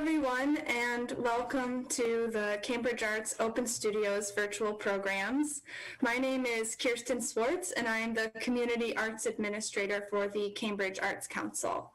everyone, and welcome to the Cambridge Arts Open Studios virtual programs. My name is Kirsten Swartz, and I am the Community Arts Administrator for the Cambridge Arts Council.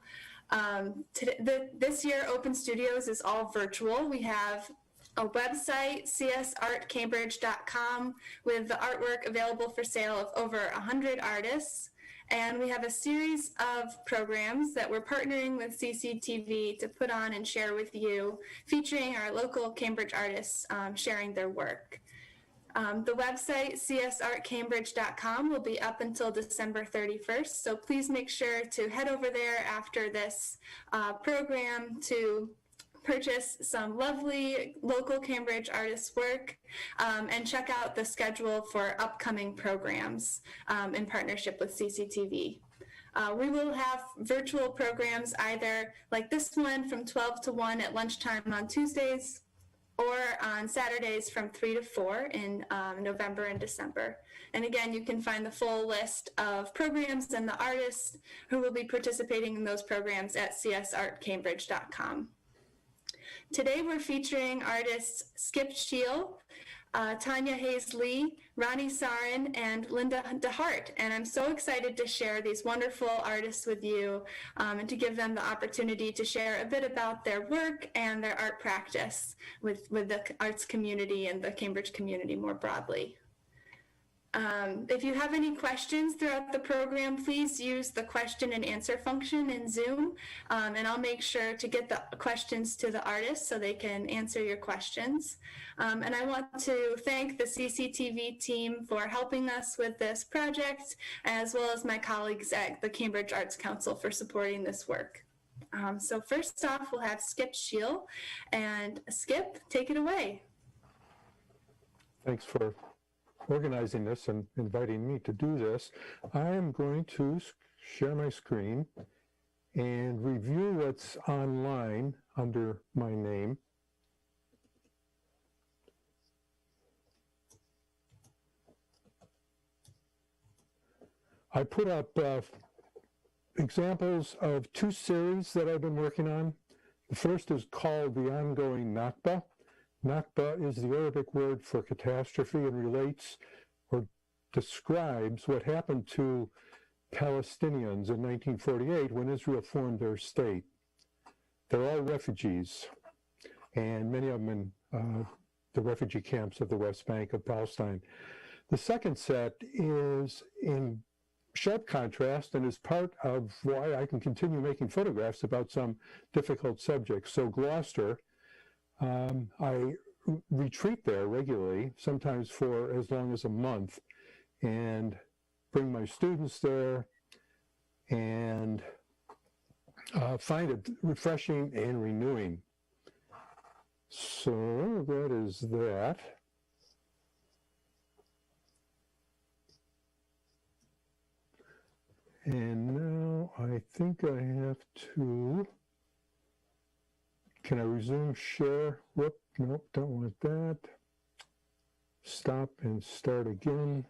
This year, Open Studios is all virtual. We have a website, csartcambridge.com, with the artwork available for sale of over 100 artists. And we have a series of programs that we're partnering with CCTV to put on and share with you, featuring our local Cambridge artists sharing their work. The website, csartcambridge.com, will be up until December 31st, so please make sure to head over there after this program to purchase some lovely local Cambridge artists' work and check out the schedule for upcoming programs in partnership with CCTV. We will have virtual programs either like this one from 12 to 1 at lunchtime on Tuesdays or on Saturdays from 3 to 4 in November and December. And again, you can find the full list of programs and the artists who will be participating in those programs at csartcambridge.com. Today we're featuring artists Schiel, Tanya Hayes Lee, Rani Sarin, and Linda DeHart. And I'm so excited to share these wonderful artists with you and to give them the opportunity to share a bit about their work and their art practice with the arts community and the Cambridge community more broadly. If you have any questions throughout the program, please use the question and answer function in Zoom, and I'll make sure to get the questions to the artists so they can answer your questions. And I want to thank the CCTV team for helping us with this project, as well as my colleagues at the Cambridge Arts Council for supporting this work. So first off, we'll have Schiel, and Skip, take it away. Thanks for organizing this and inviting me to do this. I am going to share my screen and review what's online under my name. I put up examples of two series that I've been working on. The first is called the Ongoing Nakba. Nakba is the Arabic word for catastrophe and relates or describes what happened to Palestinians in 1948 when Israel formed their state. They're all refugees, and many of them in the refugee camps of the West Bank of Palestine. The second set is in sharp contrast and is part of why I can continue making photographs about some difficult subjects. So Gloucester, I retreat there regularly, sometimes for as long as a month, and bring my students there and find it refreshing and renewing. So that is that. And now I think I have to, can I resume share? Whoop, nope, don't want that. Stop and start again.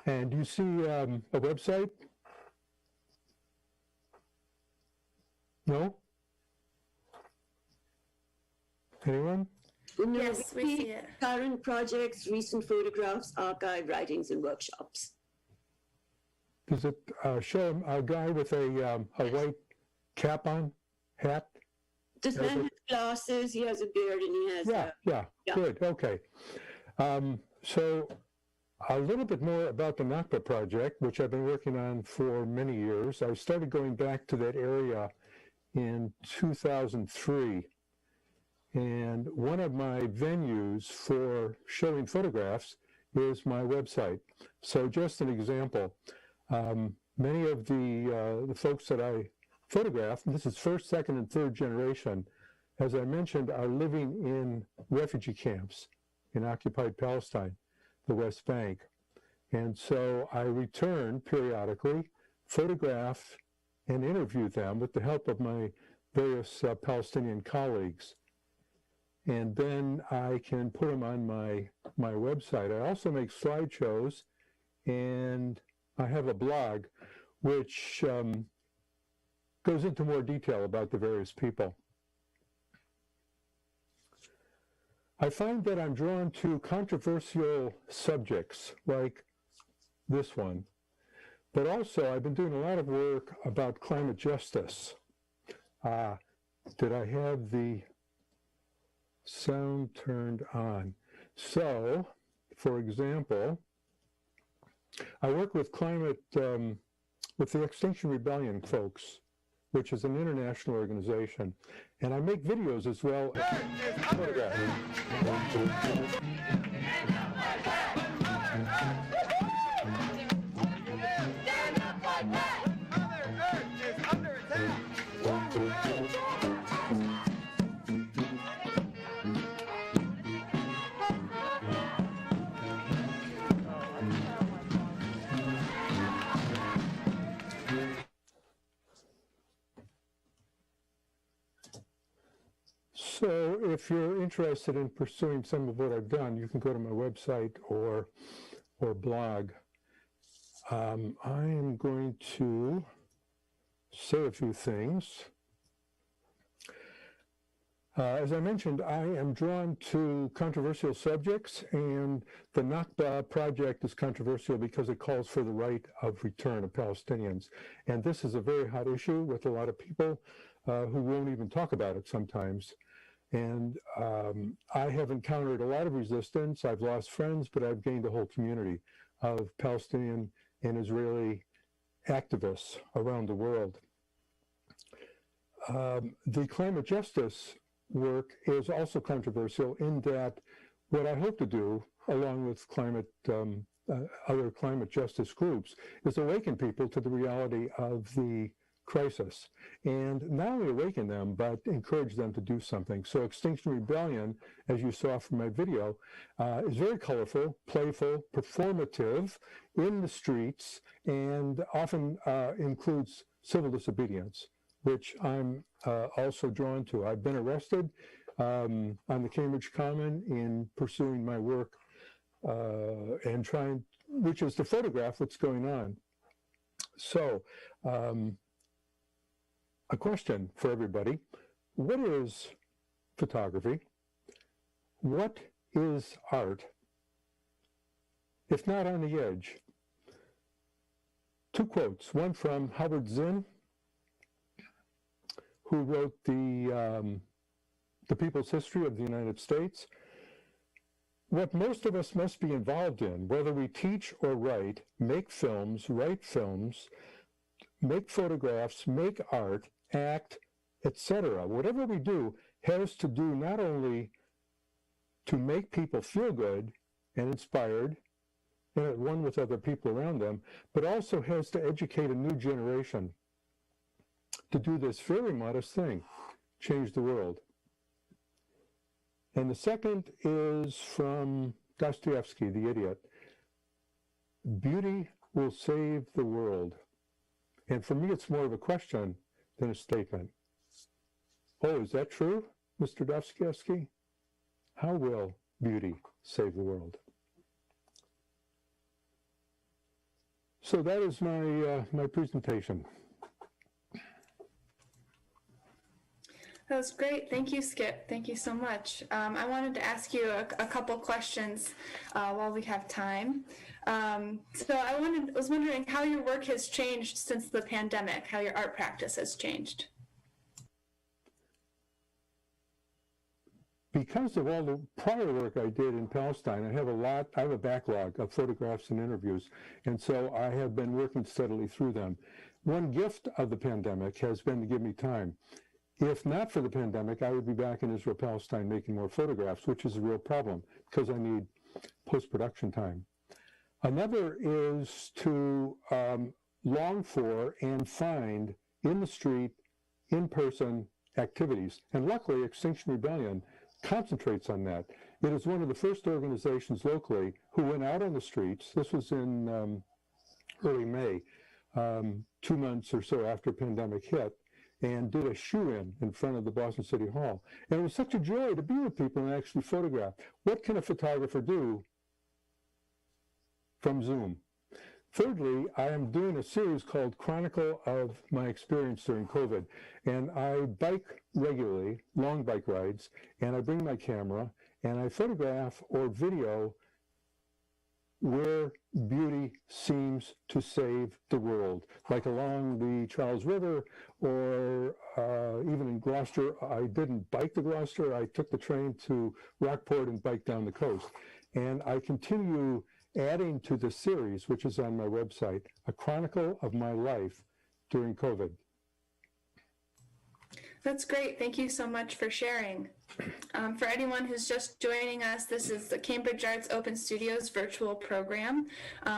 And you see a website? No? Anyone? No, Yes, we see it. Current projects, recent photographs, archive writings, and workshops. Does it show a guy with a white cap on, hat? This man has glasses, he has a beard, and he has Yeah, good, okay. So a little bit more about the Nakba project, which I've been working on for many years. I started going back to that area in 2003. And one of my venues for showing photographs is my website. So just an example, many of the folks that I photographed, and this is first, second, and third generation, as I mentioned, are living in refugee camps in occupied Palestine, the West Bank. And so I return periodically, photograph, and interview them with the help of my various Palestinian colleagues. And then I can put them on my website. I also make slideshows, and I have a blog which goes into more detail about the various people. I find that I'm drawn to controversial subjects like this one, but also I've been doing a lot of work about climate justice. Did I have the sound turned on? So, for example, I work with with the Extinction Rebellion folks, which is an international organization, and I make videos as well as photographs. So if you're interested in pursuing some of what I've done, you can go to my website or blog. I am going to say a few things. As I mentioned, I am drawn to controversial subjects, and the Nakba project is controversial because it calls for the right of return of Palestinians. And this is a very hot issue with a lot of people who won't even talk about it sometimes. And I have encountered a lot of resistance. I've lost friends, but I've gained a whole community of Palestinian and Israeli activists around the world. The climate justice work is also controversial in that what I hope to do, along with other climate justice groups, is awaken people to the reality of the crisis, and not only awaken them, but encourage them to do something. So Extinction Rebellion, as you saw from my video, is very colorful, playful, performative, in the streets, and often includes civil disobedience, which I'm also drawn to. I've been arrested on the Cambridge Common in pursuing my work and which is to photograph what's going on. So, a question for everybody: what is photography? What is art, if not on the edge? Two quotes, one from Howard Zinn, who wrote the People's History of the United States. What most of us must be involved in, whether we teach or write, make films, write films, make photographs, make art, act, etc. Whatever we do has to do not only to make people feel good and inspired and at one with other people around them, but also has to educate a new generation to do this very modest thing, change the world. And the second is from Dostoevsky, The Idiot. Beauty will save the world. And for me, it's more of a question than a statement. Oh, is that true, Mr. Dostoevsky? How will beauty save the world? So that is my presentation. That was great. Thank you, Skip. Thank you so much. I wanted to ask you a couple questions while we have time. So I was wondering how your work has changed since the pandemic, how your art practice has changed. Because of all the prior work I did in Palestine, I have a backlog of photographs and interviews, and so I have been working steadily through them. One gift of the pandemic has been to give me time. If not for the pandemic, I would be back in Israel, Palestine, making more photographs, which is a real problem because I need post-production time. Another is to long for and find in the street, in-person activities. And luckily, Extinction Rebellion concentrates on that. It is one of the first organizations locally who went out on the streets. This was in early May, 2 months or so after pandemic hit, and did a shoe-in front of the Boston City Hall. And it was such a joy to be with people and actually photograph. What can a photographer do from Zoom? Thirdly, I am doing a series called Chronicle of My Experience During COVID. And I bike regularly, long bike rides, and I bring my camera, and I photograph or video where beauty seems to save the world, like along the Charles River, or even in Gloucester. I didn't bike to Gloucester. I took the train to Rockport and biked down the coast. And I continue adding to the series, which is on my website, A Chronicle of My Life During COVID. That's great. Thank you so much for sharing. For anyone who's just joining us, this is the Cambridge Arts Open Studios virtual program.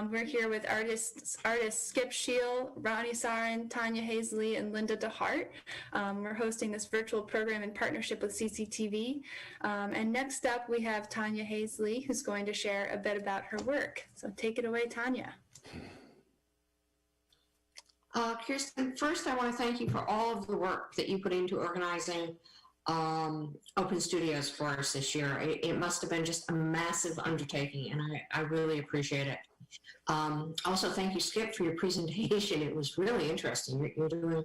We're here with artists Skip Schiel, Rani Sarin, Tanya Hayes Lee, and Linda DeHart. We're hosting this virtual program in partnership with CCTV. And next up, we have Tanya Hayes Lee, who's going to share a bit about her work. So take it away, Tanya. Kirsten, first I want to thank you for all of the work that you put into organizing Open Studios for us this year. It must have been just a massive undertaking, and I really appreciate it. Also, thank you, Skip, for your presentation. It was really interesting. You're doing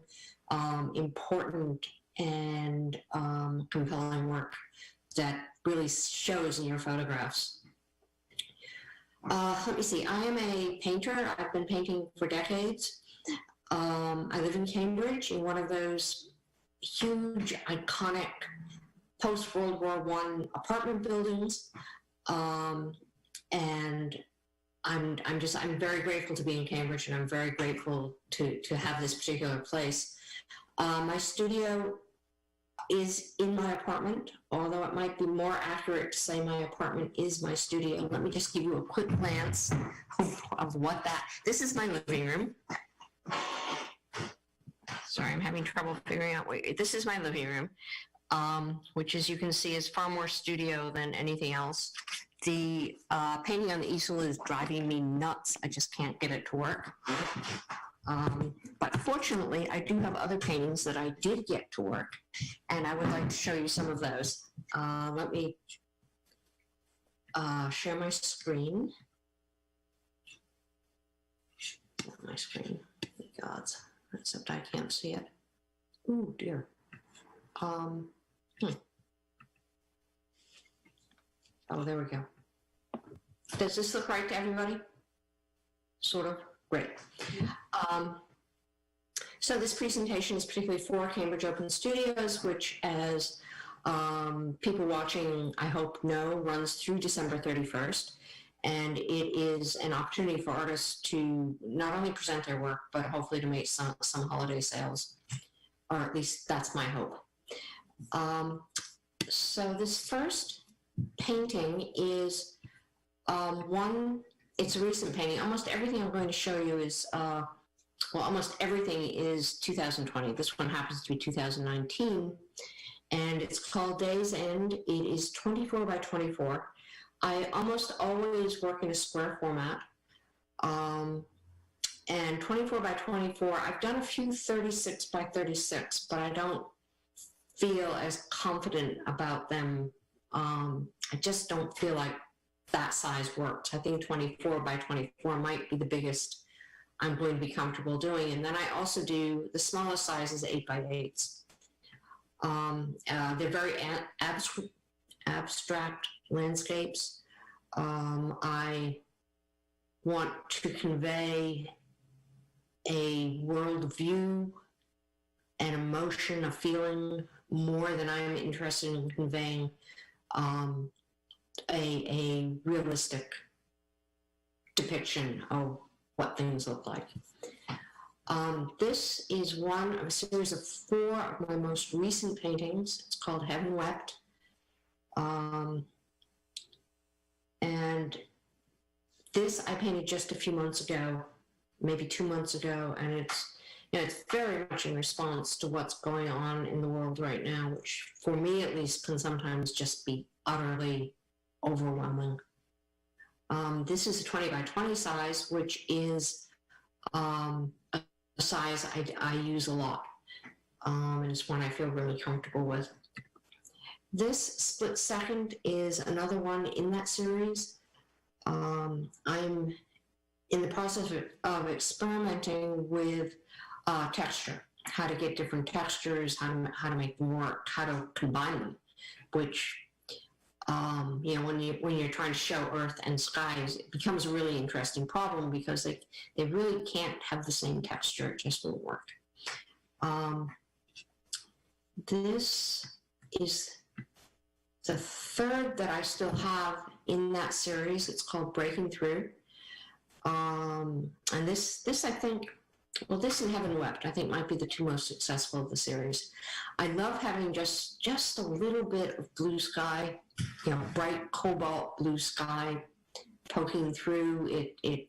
important and compelling work that really shows in your photographs. Let me see. I am a painter. I've been painting for decades. I live in Cambridge in one of those huge, iconic post-World War I apartment buildings, and I'm very grateful to be in Cambridge, and I'm very grateful to have this particular place. My studio is in my apartment, although it might be more accurate to say my apartment is my studio. Let me just give you a quick glance of what that. This is my living room. Sorry, I'm having trouble figuring out. Wait, this is my living room, which, as you can see, is far more studio than anything else. The painting on the easel is driving me nuts. I just can't get it to work. But fortunately, I do have other paintings that I did get to work, and I would like to show you some of those. Let me share my screen. My screen, thank gods. Except I can't see it. Oh dear. Oh, there we go. Does this look right to everybody? Sort of? Great. So this presentation is particularly for Cambridge Open Studios, which, as people watching, I hope, know, runs through December 31st. And it is an opportunity for artists to not only present their work, but hopefully to make some holiday sales, or at least that's my hope. So this first painting is it's a recent painting. Almost everything I'm going to show you is, almost everything is 2020. This one happens to be 2019, and it's called Day's End. It is 24 by 24. I almost always work in a square format, and 24 by 24, I've done a few 36 by 36, but I don't feel as confident about them. I just don't feel like that size works. I think 24 by 24 might be the biggest I'm going to be comfortable doing. And then I also do the smallest size is 8 by 8s. They're very abstract landscapes. I want to convey a worldview, an emotion, a feeling, more than I am interested in conveying a realistic depiction of what things look like. This is one of a series of 4 of my most recent paintings. It's called Heaven Wept. And this I painted just a few months ago, maybe 2 months ago, and it's very much in response to what's going on in the world right now, which for me at least can sometimes just be utterly overwhelming. This is a 20 by 20 size, which is a size I use a lot, and it's one I feel really comfortable with. This split second is another one in that series. I'm in the process of experimenting with texture, how to get different textures, how to make them work, how to combine them, which, when you're trying to show earth and skies, it becomes a really interesting problem because they really can't have the same texture. It just won't work. This is the third that I still have in that series. It's called Breaking Through. And this I think, well, this and Heaven Wept, I think might be the two most successful of the series. I love having just a little bit of blue sky, bright cobalt blue sky poking through. It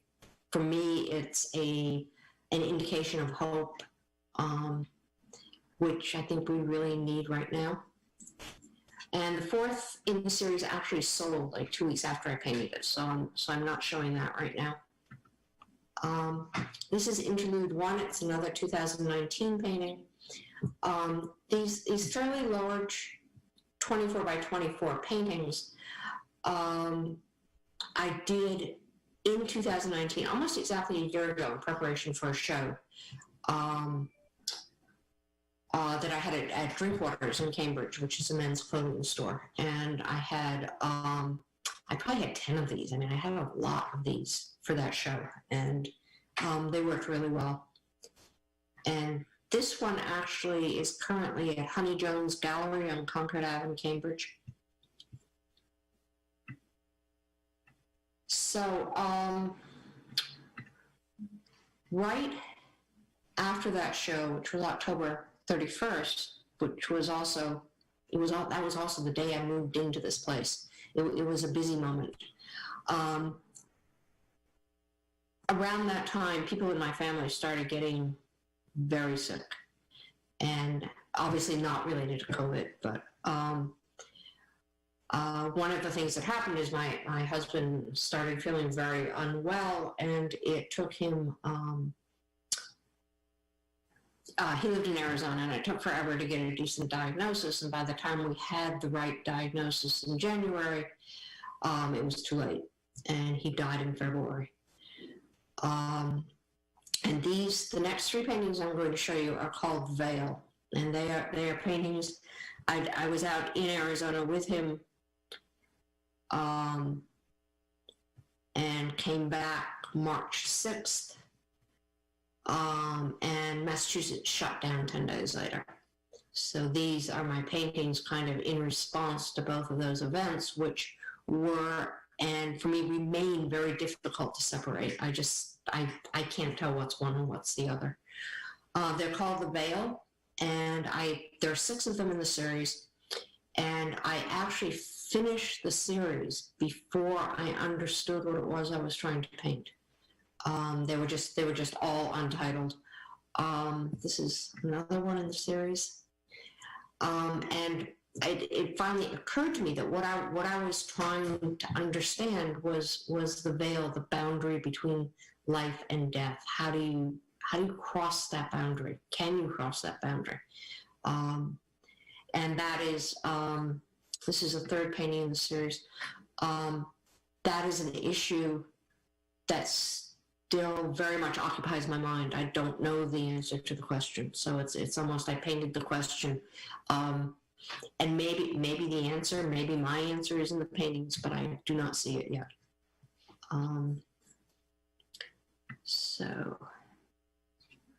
for me, it's an indication of hope, which I think we really need right now. And the fourth in the series actually sold like 2 weeks after I painted it, so I'm not showing that right now. This is Interlude 1. It's another 2019 painting. These fairly large 24 by 24 paintings I did in 2019, almost exactly a year ago, in preparation for a show that I had at Drinkwaters in Cambridge, which is a men's clothing store. And I had, I probably had 10 of these. I mean, I had a lot of these for that show, and they worked really well. And this one actually is currently at Honey Jones Gallery on Concord Ave in Cambridge. So, right after that show, which was October 31st, which was also, that was also the day I moved into this place. It was a busy moment. Around that time, people in my family started getting very sick, and obviously not related to COVID, but one of the things that happened is my husband started feeling very unwell, and it took him, he lived in Arizona, and it took forever to get a decent diagnosis, and by the time we had the right diagnosis in January, it was too late, and he died in February. And the next three paintings I'm going to show you are called Veil, and they are paintings. I was out in Arizona with him, and came back March 6th, and Massachusetts shut down 10 days later. So these are my paintings kind of in response to both of those events, which were, and for me, remain very difficult to separate. I can't tell what's one and what's the other. They're called The Veil, and there are 6 of them in the series, and I actually finished the series before I understood what it was I was trying to paint. They were just all untitled. This is another one in the series, and it finally occurred to me that what I was trying to understand was the veil, the boundary between life and death. How do you cross that boundary? Can you cross that boundary? And that is, this is a third painting in the series. That is an issue that still very much occupies my mind. I don't know the answer to the question. So it's almost, I painted the question. And maybe the answer, maybe my answer is in the paintings, but I do not see it yet. So,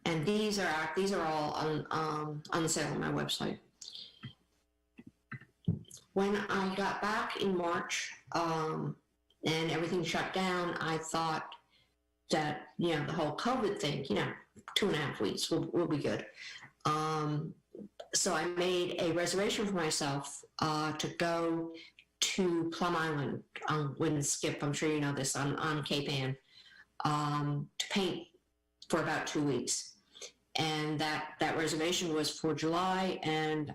and these are all on sale on my website. When I got back in March, and everything shut down, I thought that, the whole COVID thing, 2.5 weeks will be good. So I made a reservation for myself to go to Plum Island with Skip. I'm sure you know this, on Cape Ann, to paint for about 2 weeks. And that reservation was for July, and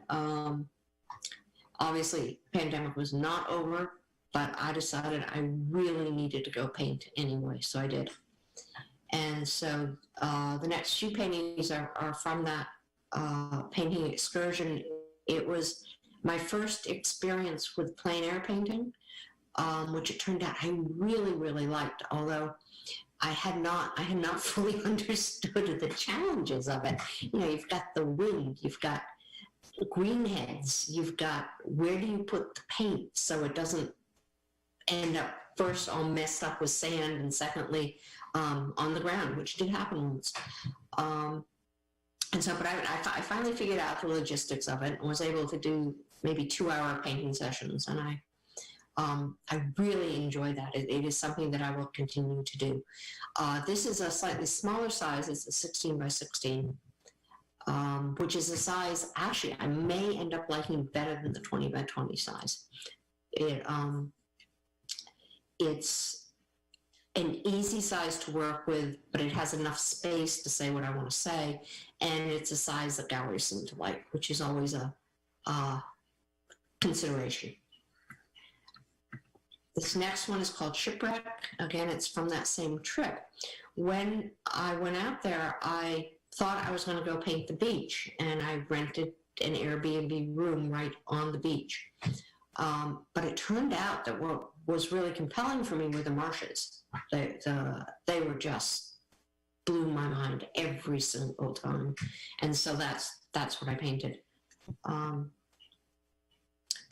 obviously the pandemic was not over, but I decided I really needed to go paint anyway, so I did. And so the next few paintings are from that painting excursion. It was my first experience with plein air painting, which it turned out I really, really liked, although I had not fully understood the challenges of it. You know, you've got the wind, you've got greenheads, you've got where do you put the paint so it doesn't end up first all messed up with sand, and secondly on the ground, which did happen once. And so, but I finally figured out the logistics of it and was able to do maybe 2-hour painting sessions, and I really enjoy that. It is something that I will continue to do. This is a slightly smaller size. It's a 16 by 16, which is a size actually I may end up liking better than the 20 by 20 size. It's an easy size to work with, but it has enough space to say what I want to say, and it's a size that galleries seem to like, which is always a consideration. This next one is called Shipwreck. Again, it's from that same trip. When I went out there, I thought I was going to go paint the beach, and I rented an Airbnb room right on the beach. But it turned out that what was really compelling for me were the marshes. They were just blew my mind every single time, and so that's what I painted.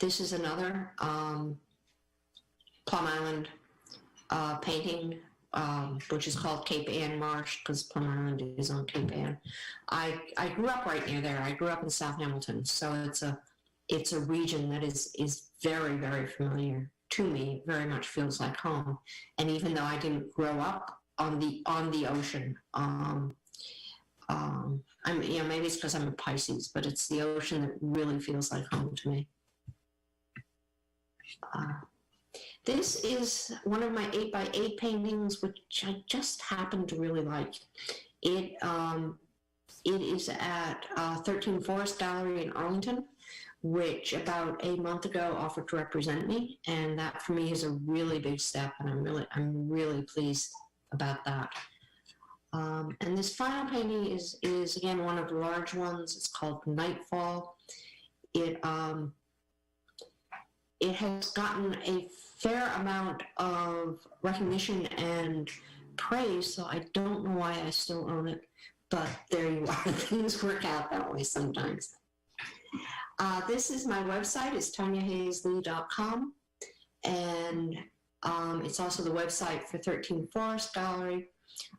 This is another Plum Island painting, which is called Cape Ann Marsh because Plum Island is on Cape Ann. I grew up right near there. I grew up in South Hamilton, so it's a region that is very, very familiar to me. It very much feels like home. And even though I didn't grow up on the ocean, maybe it's because I'm a Pisces, but it's the ocean that really feels like home to me. This is one of my 8x8 paintings, which I just happen to really like. It is at 13 Forest Gallery in Arlington, which about a month ago offered to represent me, and that for me is a really big step, and I'm really pleased about that. And this final painting is again one of the large ones. It's called Nightfall. It has gotten a fair amount of recognition and praise, so I don't know why I still own it, but there you are. Things work out that way sometimes. This is my website. It's TanyaHayesLee.com, and it's also the website for 13 Forest Gallery.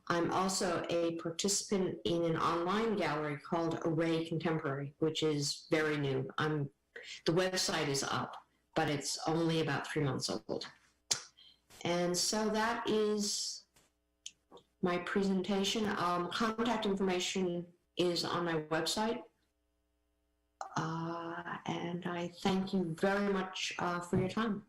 I'm also a participant in an online gallery called Array Contemporary, which is very new. The website is up, but it's only about 3 months old. And so that is my presentation. Contact information is on my website. And I thank you very much for your time.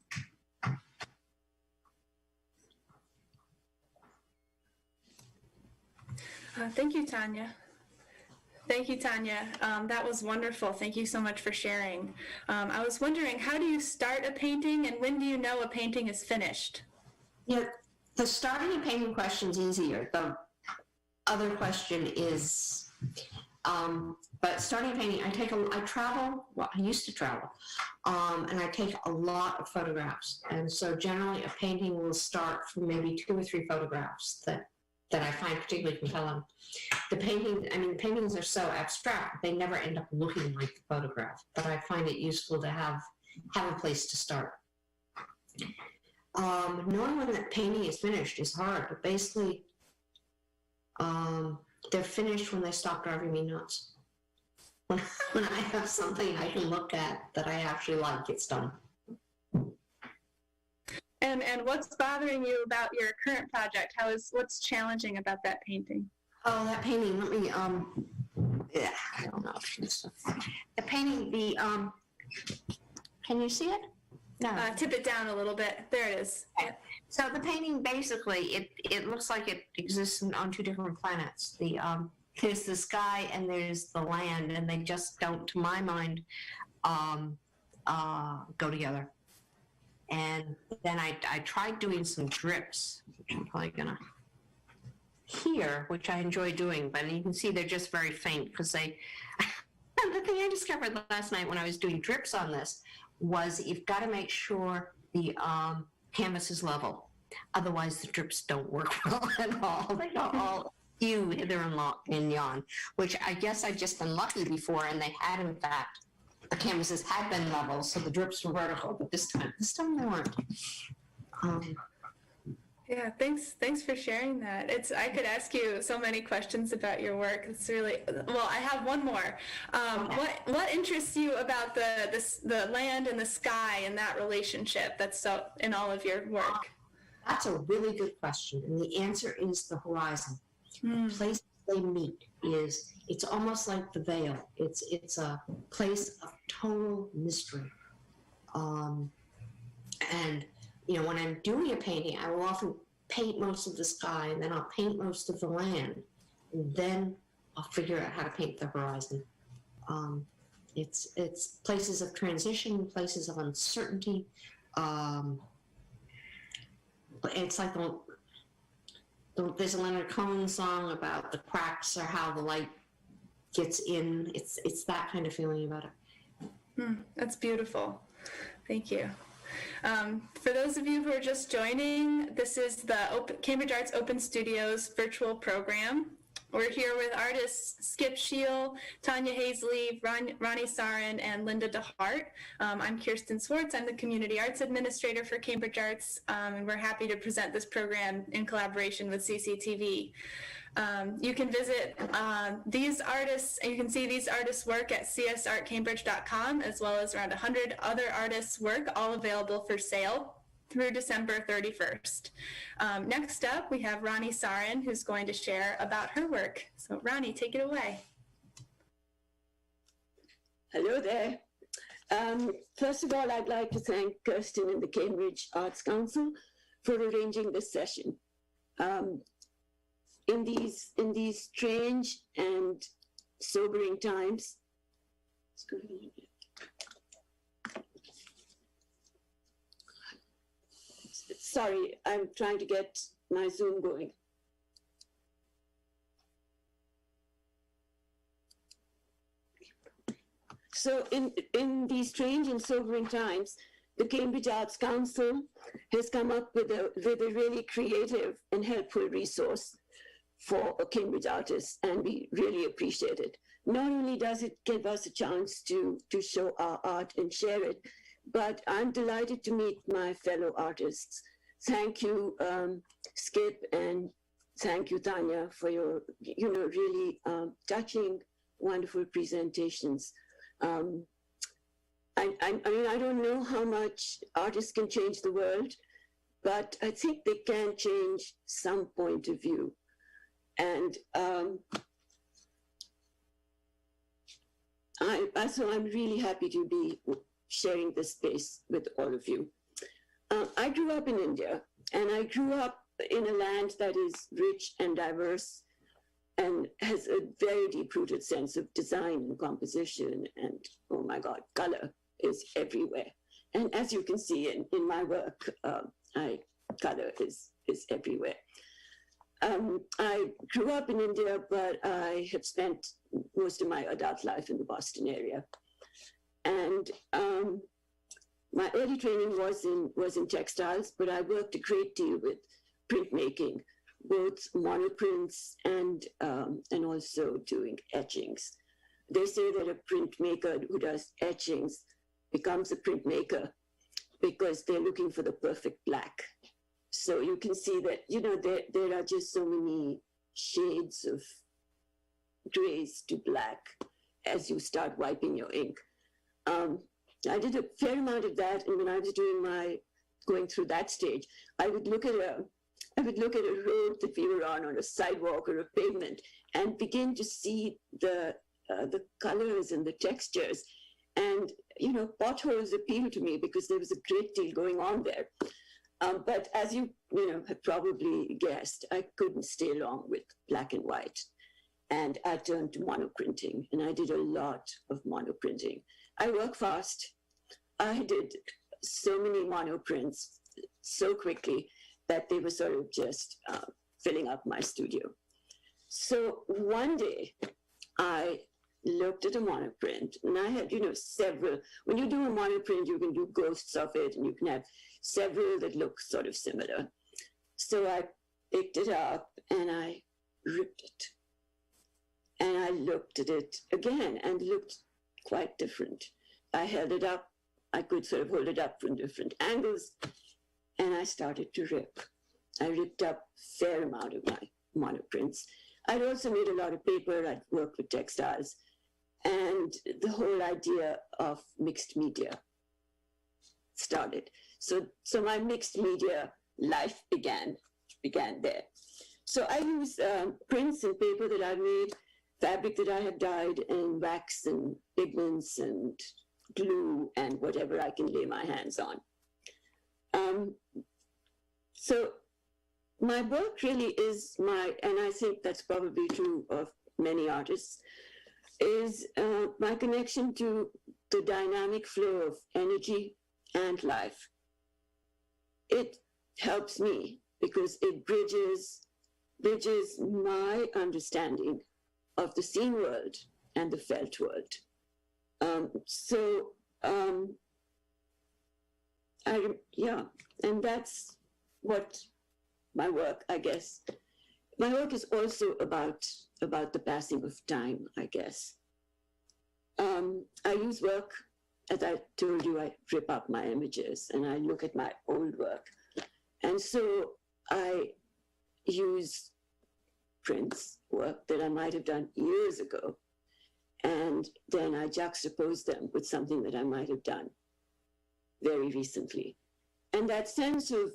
Thank you, Tanya. Thank you, Tanya. That was wonderful. Thank you so much for sharing. I was wondering, how do you start a painting, and when do you know a painting is finished? Yeah, the starting a painting question is easier. The other question is, but starting a painting, I travel, well, I used to travel, and I take a lot of photographs. And so generally a painting will start from maybe 2 or 3 photographs that I find particularly compelling. Paintings are so abstract, they never end up looking like the photograph, but I find it useful to have a place to start. Knowing when that painting is finished is hard, but basically they're finished when they stop driving me nuts. When I have something I can look at that I actually like, it's done. And what's bothering you about your current project? What's challenging about that painting? Oh, that painting, let me, yeah, I don't know. The painting, can you see it? No. Tip it down a little bit. There it is. Okay. So the painting, basically, it looks like it exists on 2 different planets. There's the sky and there's the land, and they just don't, to my mind, go together. And then I tried doing some drips, which I'm probably gonna here, which I enjoy doing, but you can see they're just very faint because they, the thing I discovered last night when I was doing drips on this was you've got to make sure the canvas is level. Otherwise, the drips don't work well at all. They go all skew hither and yon, which I guess I've just been lucky before, and they had, in fact, the canvases had been level, so the drips were vertical, but this time they weren't. Yeah, thanks for sharing that. I could ask you so many questions about your work. It's really, well, I have one more. What interests you about the land and the sky and that relationship that's so in all of your work? That's a really good question, and the answer is the horizon. The place they meet it's almost like the veil. It's a place of total mystery. And when I'm doing a painting, I will often paint most of the sky, and then I'll paint most of the land, and then I'll figure out how to paint the horizon. It's places of transition, places of uncertainty. It's like there's a Leonard Cohen song about the cracks or how the light gets in. It's that kind of feeling about it. That's beautiful. Thank you. For those of you who are just joining, this is the Cambridge Arts Open Studios virtual program. We're here with artists Schiel, Tanya Hayes Lee, Rani Sarin, and Linda DeHart. I'm Kirsten Swartz. I'm the Community Arts Administrator for Cambridge Arts, and we're happy to present this program in collaboration with CCTV. You can visit these artists, and you can see these artists' work at csartcambridge.com, as well as around 100 other artists' work, all available for sale through December 31st. Next up, we have Rani Sarin, who's going to share about her work. So Rani, take it away. Hello there. First of all, I'd like to thank Kirsten and the Cambridge Arts Council for arranging this session. In these strange and sobering times, sorry, I'm trying to get my Zoom going. So in these strange and sobering times, the Cambridge Arts Council has come up with a really creative and helpful resource for Cambridge artists, and we really appreciate it. Not only does it give us a chance to show our art and share it, but I'm delighted to meet my fellow artists. Thank you, Skip, and thank you, Tanya, for your really touching, wonderful presentations. I mean, I don't know how much artists can change the world, but I think they can change some point of view. And so I'm really happy to be sharing this space with all of you. I grew up in India, and I grew up in a land that is rich and diverse and has a very deep-rooted sense of design and composition, and, oh my God, color is everywhere. And as you can see in my work, color is everywhere. I grew up in India, but I have spent most of my adult life in the Boston area. And my early training was in textiles, but I worked a great deal with printmaking, both monoprints and also doing etchings. They say that a printmaker who does etchings becomes a printmaker because they're looking for the perfect black. So you can see that, there are just so many shades of grays to black as you start wiping your ink. I did a fair amount of that, and when I was going through that stage, I would look at a road that we were on a sidewalk or a pavement, and begin to see the colors and the textures. And, potholes appealed to me because there was a great deal going on there. But as you have probably guessed, I couldn't stay long with black and white. And I turned to monoprinting, and I did a lot of monoprinting. I work fast. I did so many monoprints so quickly that they were sort of just filling up my studio. So one day I looked at a monoprint, and I had, several. When you do a monoprint, you can do ghosts of it, and you can have several that look sort of similar. So I picked it up and I ripped it. And I looked at it again and it looked quite different. I held it up. I could sort of hold it up from different angles, and I started to rip. I ripped up a fair amount of my monoprints. I'd also made a lot of paper. I'd worked with textiles. And the whole idea of mixed media started. So my mixed media life began there. So I use prints and paper that I made, fabric that I had dyed, and wax and pigments and glue and whatever I can lay my hands on. So my work really is and I think that's probably true of many artists, is my connection to the dynamic flow of energy and life. It helps me because it bridges my understanding of the seen world and the felt world. And that's what my work, I guess. My work is also about the passing of time, I guess. I use work, as I told you, I rip up my images and I look at my old work. And so I use prints, work that I might have done years ago, and then I juxtapose them with something that I might have done very recently. And that sense of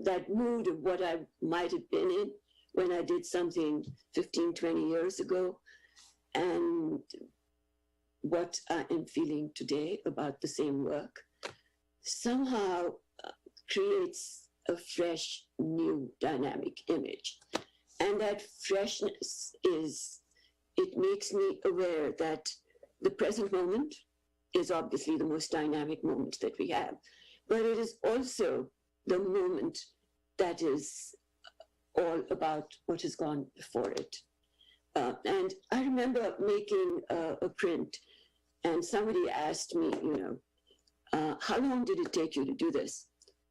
that mood of what I might have been in when I did something 15, 20 years ago, and what I am feeling today about the same work, somehow creates a fresh, new, dynamic image. And that freshness it makes me aware that the present moment is obviously the most dynamic moment that we have, but it is also the moment that is all about what has gone before it. And I remember making a print, and somebody asked me, how long did it take you to do this?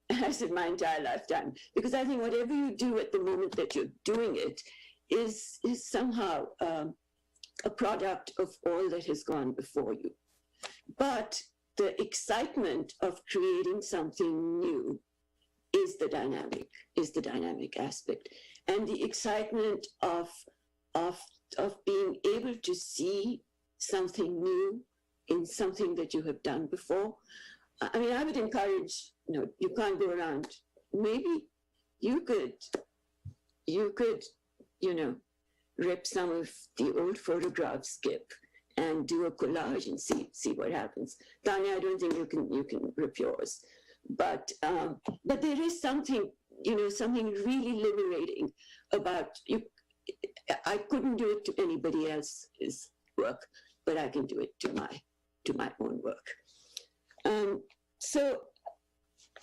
And I said, my entire lifetime, because I think whatever you do at the moment that you're doing it is somehow a product of all that has gone before you. But the excitement of creating something new is the dynamic aspect. And the excitement of being able to see something new in something that you have done before. I mean, I would encourage, you can't go around. Maybe you could, rip some of the old photographs, Skip, and do a collage and see what happens. Tanya, I don't think you can rip yours, but there is something, something really liberating about you. I couldn't do it to anybody else's work, but I can do it to my own work. So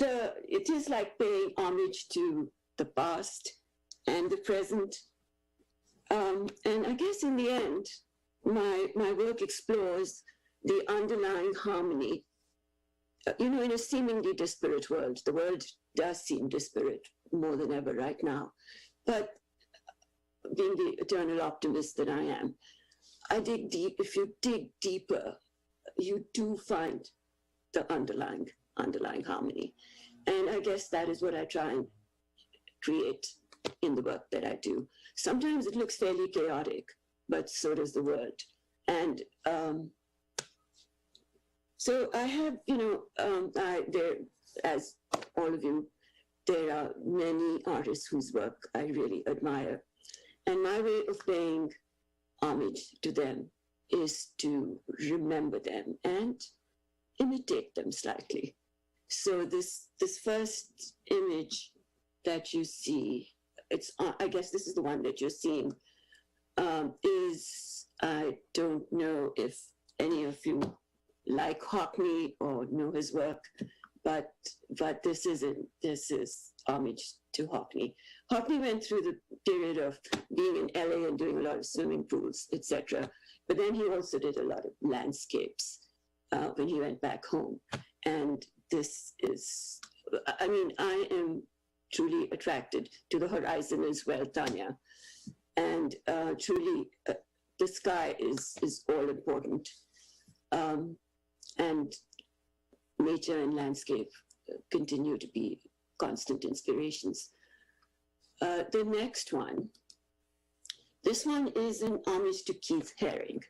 it is like paying homage to the past and the present. And I guess in the end, my work explores the underlying harmony. In a seemingly disparate world, the world does seem disparate more than ever right now. But being the eternal optimist that I am, I dig deep. If you dig deeper, you do find the underlying harmony. And I guess that is what I try and create in the work that I do. Sometimes it looks fairly chaotic, but so does the world. And so I have, there, as all of you, there are many artists whose work I really admire. And my way of paying homage to them is to remember them and imitate them slightly. So this first image that you see, I guess this is the one that you're seeing, I don't know if any of you like Hockney or know his work, but this is homage to Hockney. Hockney went through the period of being in LA and doing a lot of swimming pools, etc. But then he also did a lot of landscapes when he went back home. And this is, I mean, I am truly attracted to the horizon as well, Tanya. And truly, the sky is all important. And nature and landscape continue to be constant inspirations. The next one, this one is an homage to Keith Haring.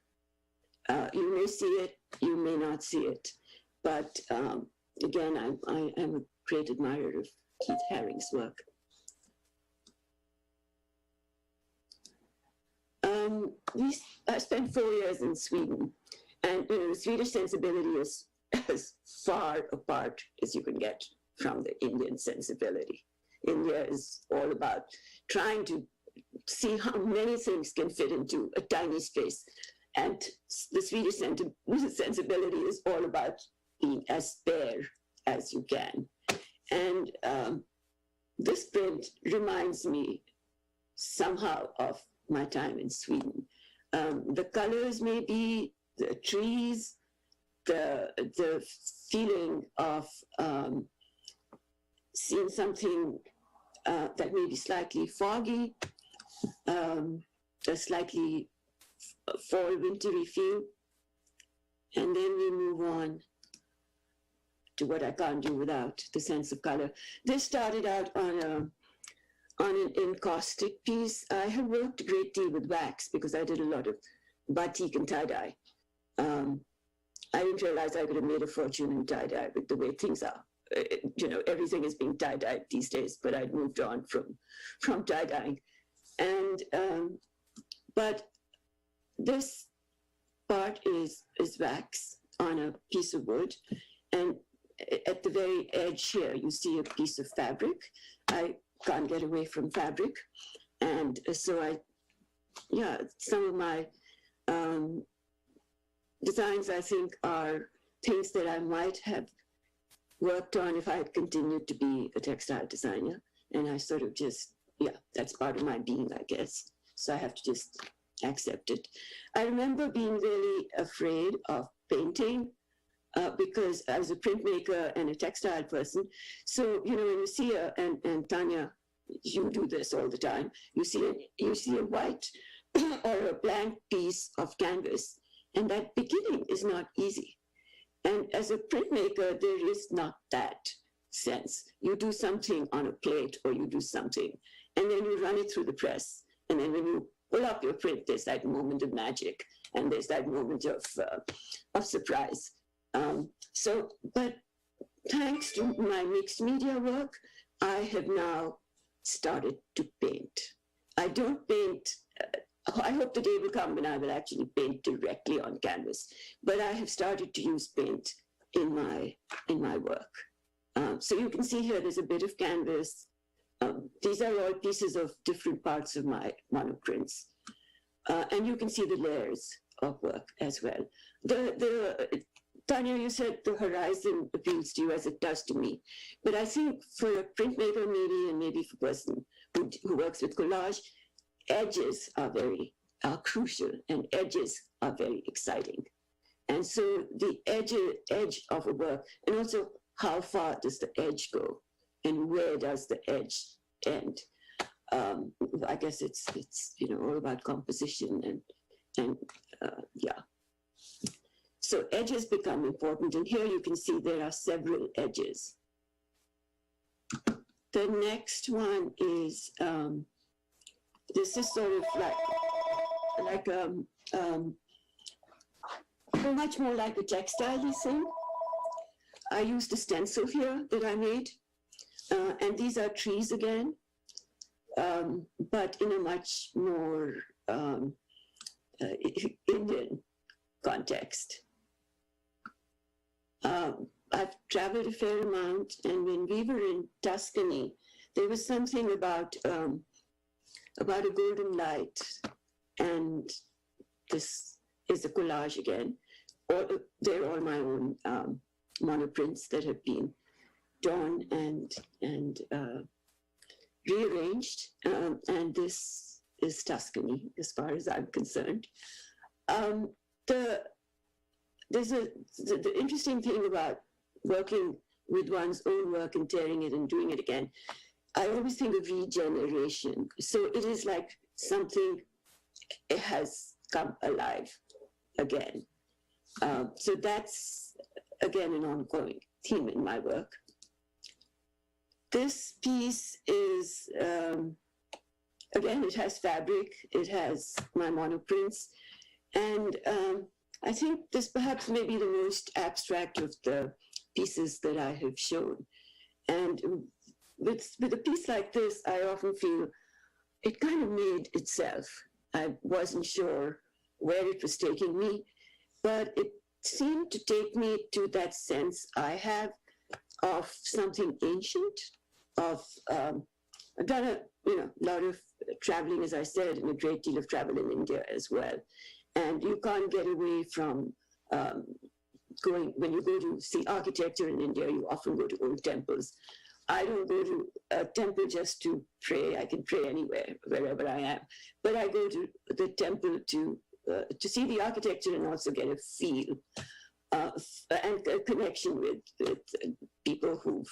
You may see it, you may not see it, but again, I am a great admirer of Keith Haring's work. I spent 4 years in Sweden, and the Swedish sensibility is as far apart as you can get from the Indian sensibility. India is all about trying to see how many things can fit into a tiny space. And the Swedish sensibility is all about being as bare as you can. And this print reminds me somehow of my time in Sweden. The colors may be the trees, the feeling of seeing something that may be slightly foggy, a slightly fall wintry feel. And then we move on to what I can't do without, the sense of color. This started out on an encaustic piece. I have worked a great deal with wax because I did a lot of batik and tie-dye. I didn't realize I could have made a fortune in tie-dye with the way things are. Everything is being tie-dyed these days, but I'd moved on from tie-dyeing. And, but this part is wax on a piece of wood. And at the very edge here, you see a piece of fabric. I can't get away from fabric. And so some of my designs, I think, are things that I might have worked on if I had continued to be a textile designer. And I sort of just, that's part of my being, I guess. So I have to just accept it. I remember being really afraid of painting because I was a printmaker and a textile person. So, when you see and Tanya, you do this all the time, you see a white or a blank piece of canvas, and that beginning is not easy. And as a printmaker, there is not that sense. You do something on a plate or you do something, and then you run it through the press. And then when you pull up your print, there's that moment of magic and there's that moment of surprise. But thanks to my mixed media work, I have now started to paint. I don't paint, I hope the day will come when I will actually paint directly on canvas, but I have started to use paint in my work. So you can see here, there's a bit of canvas. These are all pieces of different parts of my monoprints. And you can see the layers of work as well. Tanya, you said the horizon appeals to you as it does to me. But I think for a printmaker maybe, and maybe for a person who works with collage, edges are crucial, and edges are very exciting. And so the edge of a work, and also how far does the edge go, and where does the edge end? I guess it's all about composition and. So edges become important, and here you can see there are several edges. The next one is this is sort of like much more like a textile thing. I used a stencil here that I made, and these are trees again, but in a much more Indian context. I've traveled a fair amount, and when we were in Tuscany, there was something about a golden light, and this is a collage again. They're all my own monoprints that have been drawn and rearranged, and this is Tuscany as far as I'm concerned. The interesting thing about working with one's own work and tearing it and doing it again, I always think of regeneration. So it is like something, it has come alive again. So that's, again, an ongoing theme in my work. This piece is, again, it has fabric, it has my monoprints, and I think this perhaps may be the most abstract of the pieces that I have shown. And with a piece like this, I often feel it kind of made itself. I wasn't sure where it was taking me, but it seemed to take me to that sense I have of something ancient, of, I've done a lot of traveling, as I said, and a great deal of travel in India as well. And you can't get away from when you go to see architecture in India, you often go to old temples. I don't go to a temple just to pray. I can pray anywhere, wherever I am. But I go to the temple to see the architecture and also get a feel and a connection with people who've,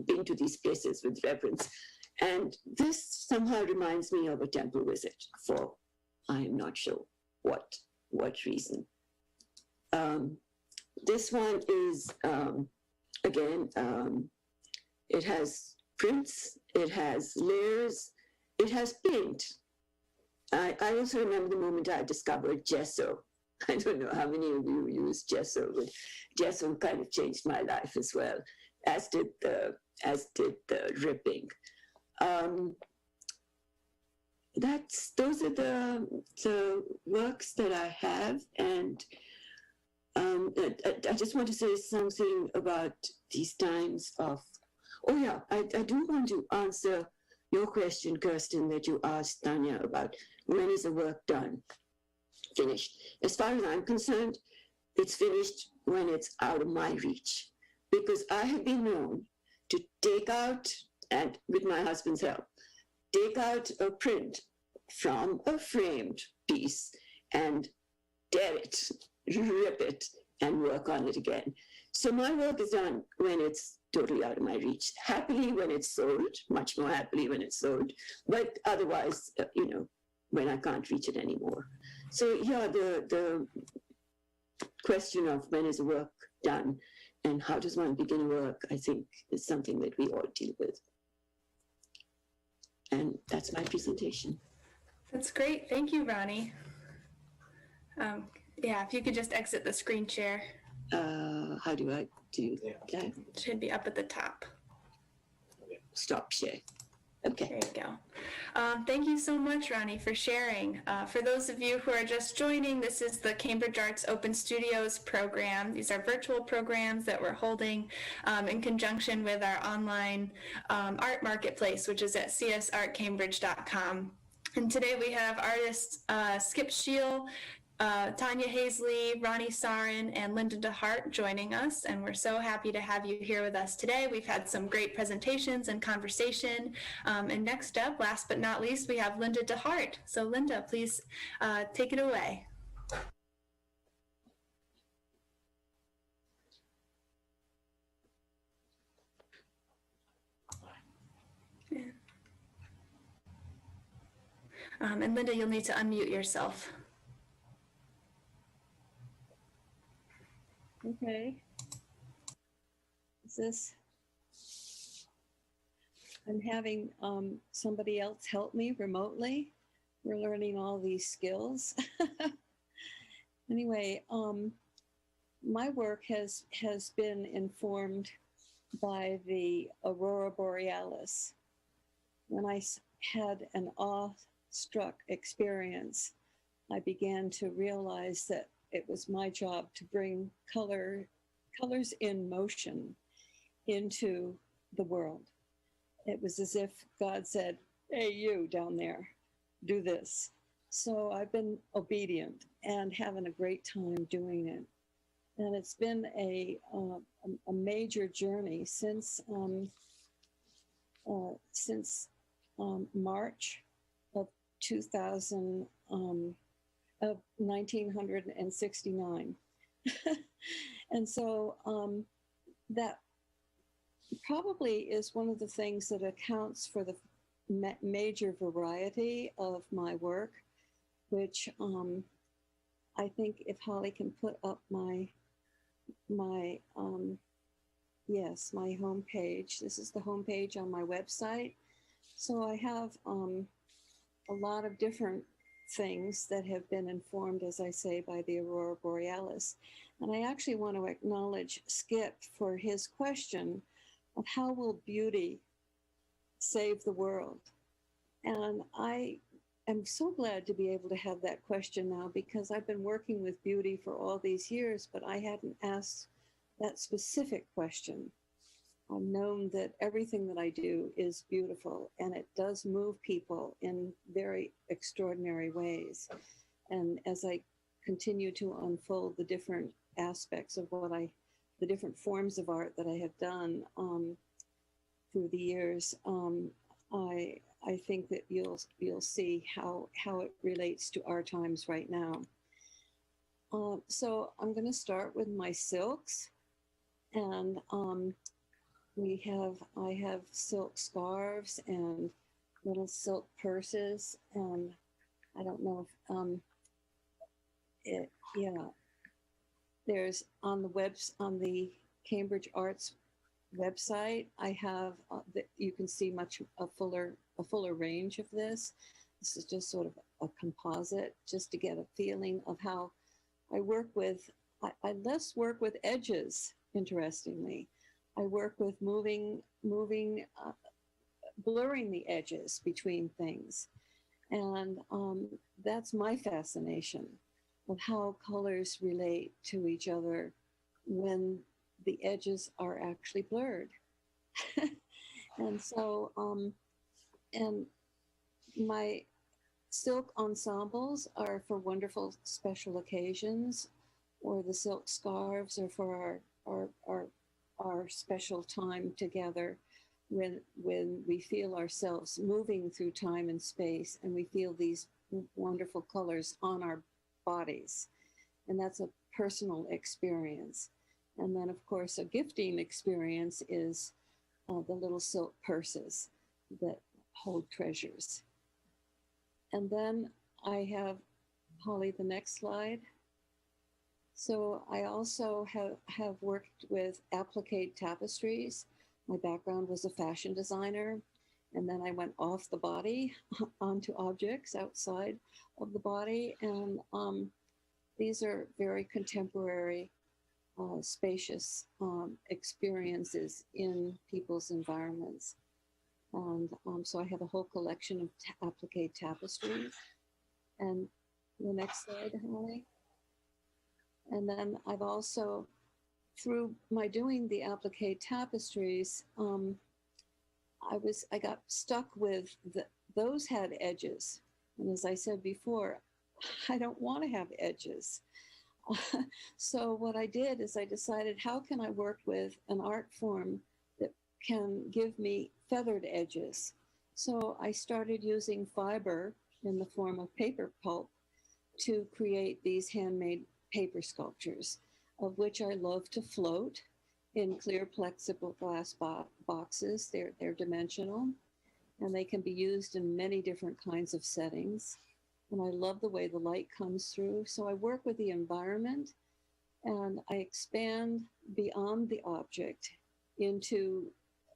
been to these places with reverence. And this somehow reminds me of a temple visit for, I am not sure what reason. This one is, again, it has prints, it has layers, it has paint. I also remember the moment I discovered gesso. I don't know how many of you use gesso, but gesso kind of changed my life as well, as did the ripping. Those are the works that I have, and I just want to say something about these times of, oh yeah, I do want to answer your question, Kirsten, that you asked Tanya about when is the work done, finished. As far as I'm concerned, it's finished when it's out of my reach, because I have been known to take out, and with my husband's help, take out a print from a framed piece and tear it, rip it, and work on it again. So my work is done when it's totally out of my reach. Happily when it's sold, much more happily when it's sold, but otherwise, when I can't reach it anymore. So yeah, the question of when is the work done and how does one begin a work, I think is something that we all deal with. And that's my presentation. That's great. Thank you, Ronnie. Yeah, if you could just exit the screen share. How do I do that? It should be up at the top. Stop share. Okay. There you go. Thank you so much, Ronnie, for sharing. For those of you who are just joining, this is the Cambridge Arts Open Studios program. These are virtual programs that we're holding in conjunction with our online art marketplace, which is at csartcambridge.com. And today we have artists Schiel, Tanya Hayes Lee, Rani Sarin, and Linda DeHart joining us, and we're so happy to have you here with us today. We've had some great presentations and conversation, and next up, last but not least, we have Linda DeHart. So Linda, please take it away. And Linda, you'll need to unmute yourself. Okay. Is this? I'm having somebody else help me remotely. We're learning all these skills. Anyway, my work has been informed by the Aurora Borealis. When I had an awe-struck experience, I began to realize that it was my job to bring colors in motion into the world. It was as if God said, hey, you down there, do this. So I've been obedient and having a great time doing it. And it's been a major journey since since March of 2000, of 1969. And so that probably is one of the things that accounts for the major variety of my work, which I think if Holly can put up my yes, my homepage. This is the homepage on my website. So I have a lot of different things that have been informed, as I say, by the Aurora Borealis. And I actually want to acknowledge Skip for his question of how will beauty save the world? And I am so glad to be able to have that question now, because I've been working with beauty for all these years, but I hadn't asked that specific question. I've known that everything that I do is beautiful, and it does move people in very extraordinary ways. And as I continue to unfold the different aspects of the different forms of art that I have done through the years, I think that you'll see how it relates to our times right now. So I'm going to start with my silks, and I have silk scarves and little silk purses, and I don't know if there's on the Cambridge Arts website, I have you can see a fuller range of this. This is just sort of a composite, just to get a feeling of how I work with. I less work with edges, interestingly. I work with moving, blurring the edges between things. And that's my fascination of how colors relate to each other when the edges are actually blurred. And so, and my silk ensembles are for wonderful special occasions, or the silk scarves are for our special time together when we feel ourselves moving through time and space, and we feel these wonderful colors on our bodies. And that's a personal experience. And then, of course, a gifting experience is the little silk purses that hold treasures. And then I have, Holly, the next slide. So I also have worked with Applique Tapestries. My background was a fashion designer, and then I went off the body onto objects outside of the body. And these are very contemporary, spacious experiences in people's environments. And so I have a whole collection of Applique Tapestries. And the next slide, Holly. And then I've also, through my doing the Applique Tapestries, I got stuck with those had edges. And as I said before, I don't want to have edges. So what I did is I decided, how can I work with an art form that can give me feathered edges? So I started using fiber in the form of paper pulp to create these handmade paper sculptures, of which I love to float in clear plexiglass boxes. They're dimensional, and they can be used in many different kinds of settings. And I love the way the light comes through. So I work with the environment, and I expand beyond the object into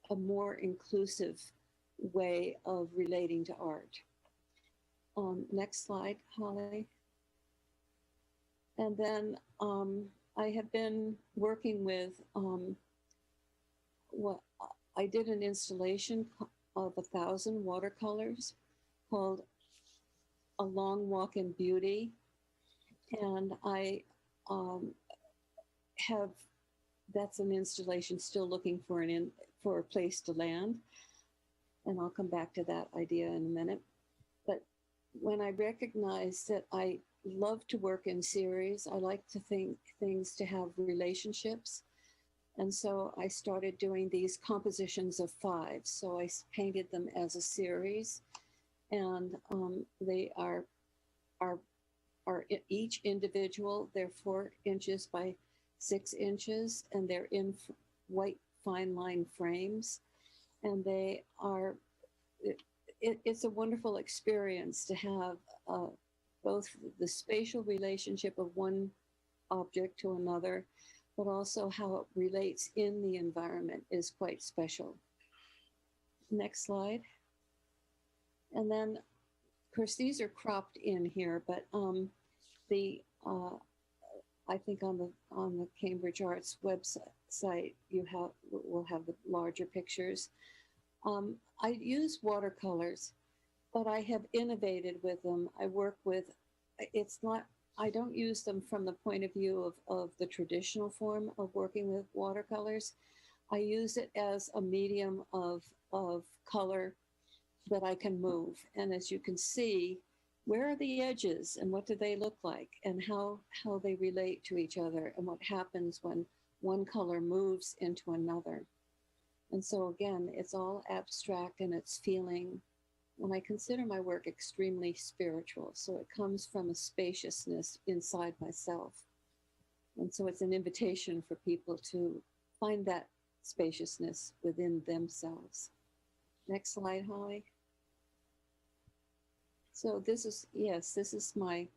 a more inclusive way of relating to art. Next slide, Holly. And then I have been working with I did an installation of 1,000 watercolors called A Long Walk in Beauty. And I that's an installation, still looking for a place to land. And I'll come back to that idea in a minute. But when I recognized that I love to work in series, I like to think things to have relationships. And so I started doing these compositions of 5. So I painted them as a series, and they are each individual. They're 4 inches by 6 inches, and they're in white fine line frames. And they are, it's a wonderful experience to have both the spatial relationship of one object to another, but also how it relates in the environment is quite special. Next slide. And then, of course, these are cropped in here, but I think on the Cambridge Arts website we'll have the larger pictures. I use watercolors, but I have innovated with them. I work with, I don't use them from the point of view of the traditional form of working with watercolors. I use it as a medium of color that I can move. And as you can see, where are the edges and what do they look like, and how they relate to each other, and what happens when one color moves into another. And so again, it's all abstract and it's feeling, and I consider my work extremely spiritual. So it comes from a spaciousness inside myself. And so it's an invitation for people to find that spaciousness within themselves. Next slide, Holly. So this is the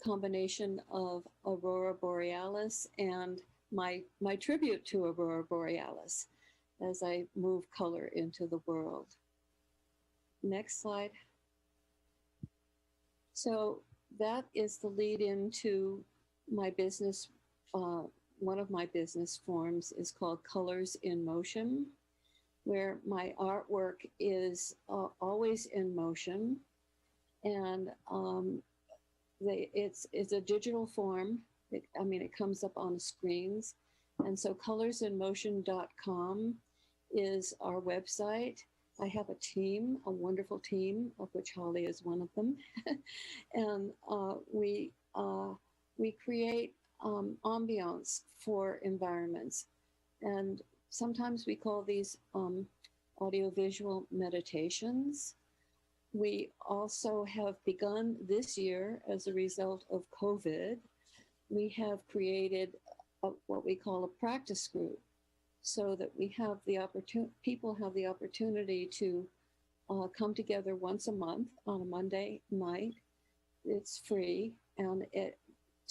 combination of Aurora Borealis and my tribute to Aurora Borealis as I move color into the world. Next slide. So that is the lead into my business. One of my business forms is called Colors in Motion, where my artwork is always in motion. And it's a digital form. It comes up on screens. And so colorsinmotion.com is our website. I have a team, a wonderful team, of which Holly is one of them. And we create ambiance for environments. And sometimes we call these audiovisual meditations. We also have begun this year, as a result of COVID, we have created what we call a practice group, so that we have the people have the opportunity to come together once a month on a Monday night. It's free, and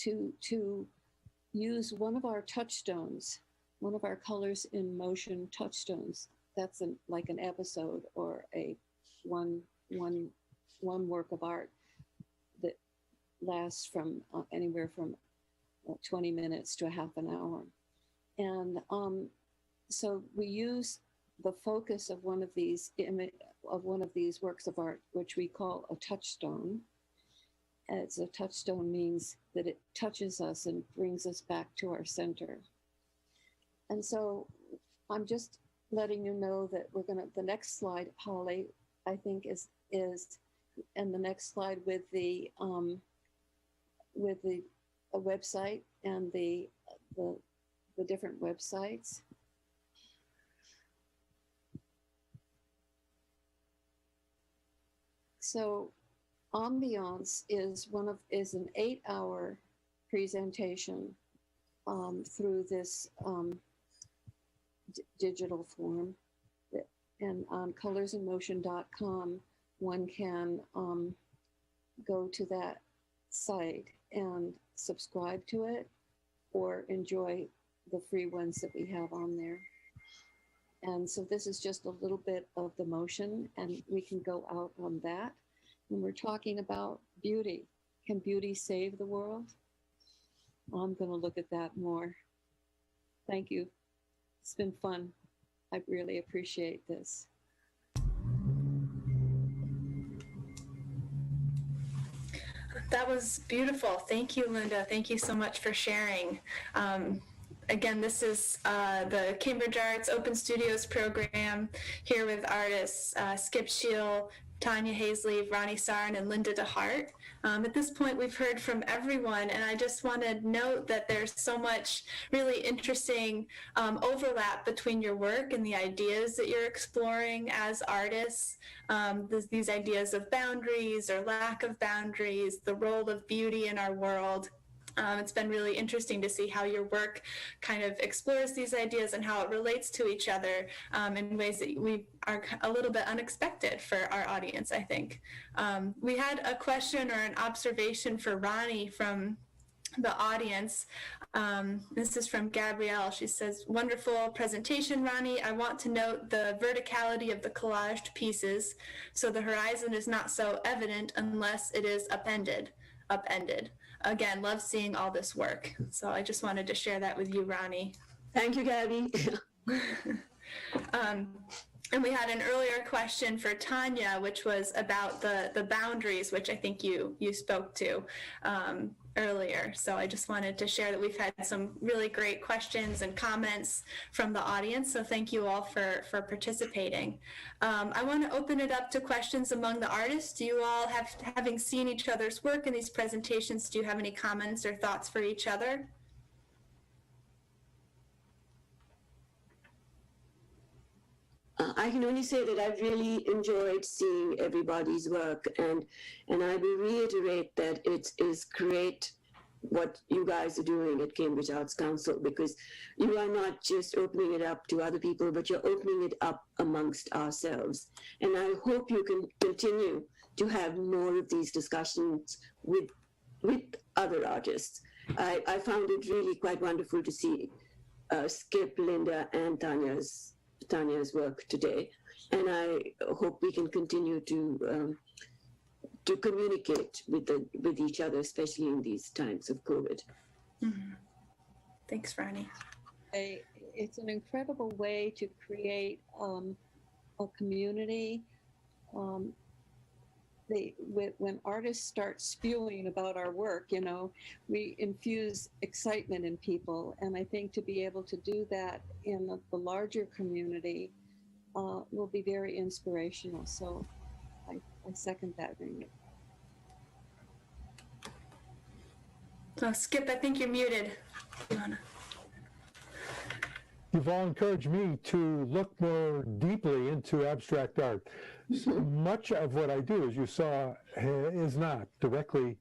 to use one of our touchstones, one of our Colors in Motion touchstones. That's like an episode or a one work of art that lasts from anywhere from 20 minutes to a half an hour. And so we use the focus of one of these works of art, which we call a touchstone. As a touchstone means that it touches us and brings us back to our center. And so I'm just letting you know that the next slide, Holly, I think is and the next slide with the website and the different websites. So Ambiance is an 8-hour presentation through this digital form. And on colorsinmotion.com, one can go to that site and subscribe to it or enjoy the free ones that we have on there. And so this is just a little bit of the motion, and we can go out on that. When we're talking about beauty, can beauty save the world? I'm going to look at that more. Thank you. It's been fun. I really appreciate this. That was beautiful. Thank you, Linda. Thank you so much for sharing. Again, this is the Cambridge Arts Open Studios program, here with artists Schiel, Tanya Hayes Lee, Rani Sarin, and Linda DeHart. At this point, we've heard from everyone, and I just want to note that there's so much really interesting overlap between your work and the ideas that you're exploring as artists. These ideas of boundaries or lack of boundaries, the role of beauty in our world. It's been really interesting to see how your work kind of explores these ideas and how it relates to each other in ways that we are a little bit unexpected for our audience, I think. We had a question or an observation for Rani from the audience. This is from Gabrielle. She says, "Wonderful presentation, Rani. I want to note the verticality of the collaged pieces, so the horizon is not so evident unless it is upended. Again, love seeing all this work." So I just wanted to share that with you, Rani. Thank you, Gabby. And we had an earlier question for Tanya, which was about the boundaries, which I think you spoke to earlier. So I just wanted to share that we've had some really great questions and comments from the audience. So thank you all for participating. I want to open it up to questions among the artists. Do you all, having seen each other's work in these presentations, do you have any comments or thoughts for each other? I can only say that I've really enjoyed seeing everybody's work, and I will reiterate that it is great what you guys are doing at Cambridge Arts Council, because you are not just opening it up to other people, but you're opening it up amongst ourselves. And I hope you can continue to have more of these discussions with other artists. I found it really quite wonderful to see Skip, Linda, and Tanya's work today, and I hope we can continue to communicate with each other, especially in these times of COVID. Mm-hmm. Thanks, Rani. It's an incredible way to create a community. When artists start spewing about our work, we infuse excitement in people. And I think to be able to do that in the larger community will be very inspirational. So I second that, Rani. Oh, Skip, I think you're muted. You've all encouraged me to look more deeply into abstract art. So much of what I do, as you saw, is not directly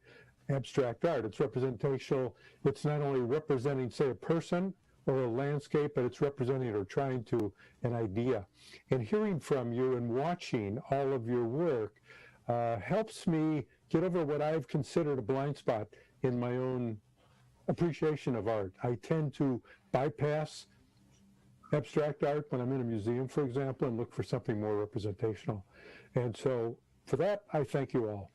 abstract art. It's representational. It's not only representing, say, a person or a landscape, but it's representing or trying to an idea. And hearing from you and watching all of your work helps me get over what I've considered a blind spot in my own appreciation of art. I tend to bypass abstract art when I'm in a museum, for example, and look for something more representational. And so for that, I thank you all.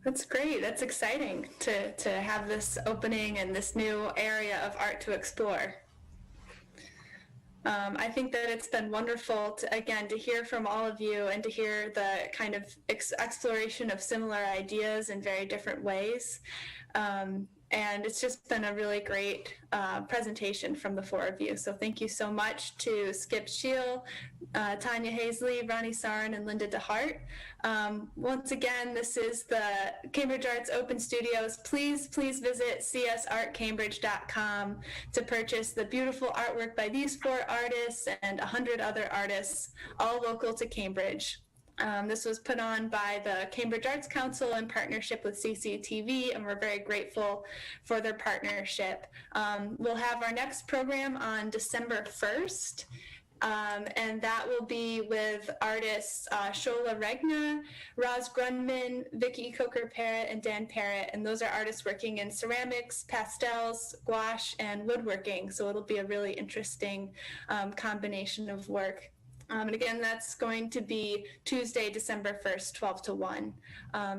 That's great. That's exciting to have this opening and this new area of art to explore. I think that it's been wonderful to hear from all of you and to hear the kind of exploration of similar ideas in very different ways. And it's just been a really great presentation from the four of you. So thank you so much to Skip Schiel, Tanya Hayes Lee, Rani Sarin, and Linda DeHart. Once again, this is the Cambridge Arts Open Studios. Please visit csartcambridge.com to purchase the beautiful artwork by these four artists and 100 other artists, all local to Cambridge. This was put on by the Cambridge Arts Council in partnership with CCTV, and we're very grateful for their partnership. We'll have our next program on December 1st, and that will be with artists Shola Regna, Roz Grunman, Vicky Coker-Parrott, and Dan Parrott, and those are artists working in ceramics, pastels, gouache, and woodworking, so it'll be a really interesting combination of work. And again, that's going to be Tuesday, December 1st, 12 to 1.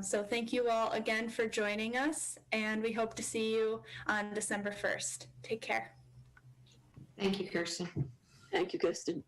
So thank you all again for joining us, and we hope to see you on December 1st. Take care. Thank you, Kirsten. Thank you, Kirsten.